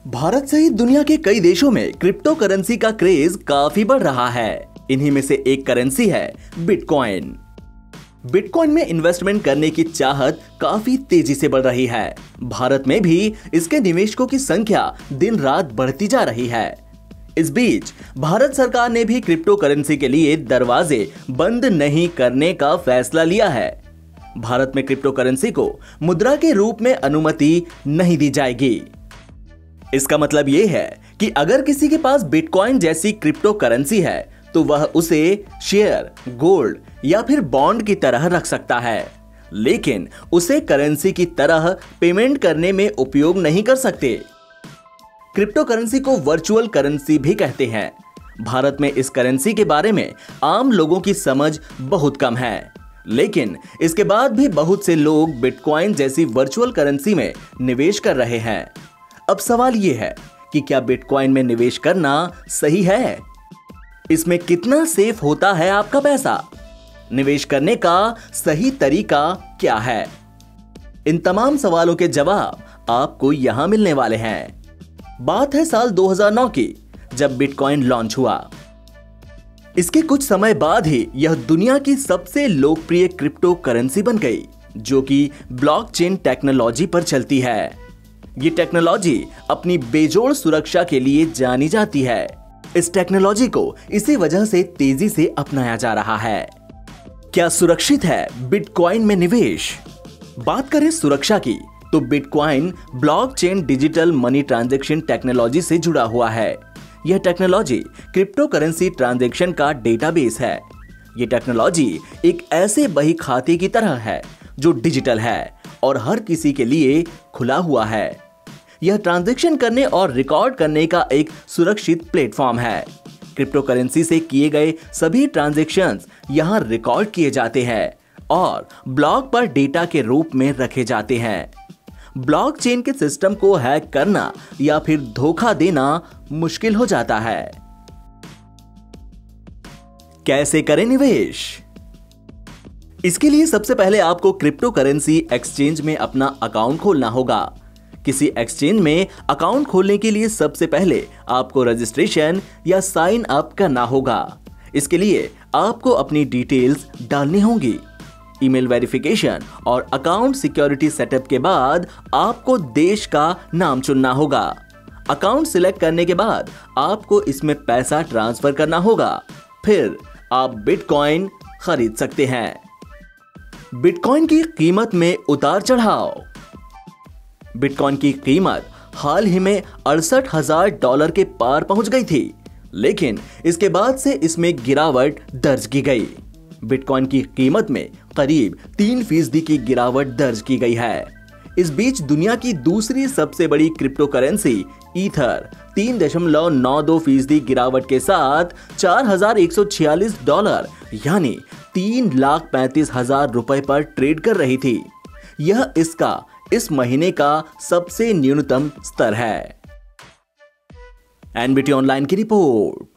भारत सहित दुनिया के कई देशों में क्रिप्टो करेंसी का क्रेज काफी बढ़ रहा है। इन्हीं में से एक करेंसी है बिटकॉइन। बिटकॉइन में इन्वेस्टमेंट करने की चाहत काफी तेजी से बढ़ रही है। भारत में भी इसके निवेशकों की संख्या दिन रात बढ़ती जा रही है। इस बीच भारत सरकार ने भी क्रिप्टो करेंसी के लिए दरवाजे बंद नहीं करने का फैसला लिया है। भारत में क्रिप्टो करेंसी को मुद्रा के रूप में अनुमति नहीं दी जाएगी। इसका मतलब यह है कि अगर किसी के पास बिटकॉइन जैसी क्रिप्टो करेंसी है तो वह उसे शेयर, गोल्ड या फिर बॉन्ड की तरह रख सकता है, लेकिन उसे करेंसी की तरह पेमेंट करने में उपयोग नहीं कर सकते। क्रिप्टो करेंसी को वर्चुअल करेंसी भी कहते हैं। भारत में इस करेंसी के बारे में आम लोगों की समझ बहुत कम है, लेकिन इसके बाद भी बहुत से लोग बिटकॉइन जैसी वर्चुअल करेंसी में निवेश कर रहे हैं। अब सवाल यह है कि क्या बिटकॉइन में निवेश करना सही है? इसमें कितना सेफ होता है आपका पैसा? निवेश करने का सही तरीका क्या है? इन तमाम सवालों के जवाब आपको यहां मिलने वाले हैं। बात है साल 2009 की, जब बिटकॉइन लॉन्च हुआ। इसके कुछ समय बाद ही यह दुनिया की सबसे लोकप्रिय क्रिप्टो करेंसी बन गई, जो कि ब्लॉकचेन टेक्नोलॉजी पर चलती है। ये टेक्नोलॉजी अपनी बेजोड़ सुरक्षा के लिए जानी जाती है। इस टेक्नोलॉजी को इसी वजह से तेजी से अपनाया जा रहा है। क्या सुरक्षित है बिटकॉइन में निवेश? बात करें सुरक्षा की, तो bitcoin blockchain digital money transaction technology से जुड़ा हुआ है। यह टेक्नोलॉजी क्रिप्टो करेंसी ट्रांजैक्शन का डेटाबेस है। यह टेक्नोलॉजी एक ऐसे बही खाते की तरह है जो डिजिटल है और हर किसी के लिए खुला हुआ है। यह ट्रांजैक्शन करने और रिकॉर्ड करने का एक सुरक्षित प्लेटफॉर्म है। क्रिप्टो करेंसी से किए गए सभी ट्रांजैक्शंस यहां रिकॉर्ड किए जाते हैं और ब्लॉक पर डेटा के रूप में रखे जाते हैं। ब्लॉकचेन के सिस्टम को हैक करना या फिर धोखा देना मुश्किल हो जाता है। कैसे करें निवेश? इसके लिए सबसे पहले आपको क्रिप्टो करेंसी एक्सचेंज में अपना अकाउंट खोलना होगा। किसी एक्सचेंज में अकाउंट खोलने के लिए सबसे पहले आपको रजिस्ट्रेशन या साइन अप करना होगा। इसके लिए आपको अपनी डिटेल्स डालनी होंगी। ईमेल वेरिफिकेशन और अकाउंट सिक्योरिटी सेटअप के बाद आपको देश का नाम चुनना होगा। अकाउंट सिलेक्ट करने के बाद आपको इसमें पैसा ट्रांसफर करना होगा। फिर आप बिटकॉइन खरीद सकते हैं। बिटकॉइन की कीमत में उतार चढ़ाव। बिटकॉइन की कीमत हाल ही में $68,000 के पार पहुंच गई थी, लेकिन इसके बाद से इसमें गिरावट दर्ज की गई। बिटकॉइन की कीमत में करीब 3% की गिरावट दर्ज की गई है। इस बीच दुनिया की दूसरी सबसे बड़ी क्रिप्टो करेंसी ईथर 3.92% गिरावट के साथ $4,146 यानी $3,35,000 पर ट्रेड कर रही थी। यह इसका इस महीने का सबसे न्यूनतम स्तर है। एनबीटी ऑनलाइन की रिपोर्ट।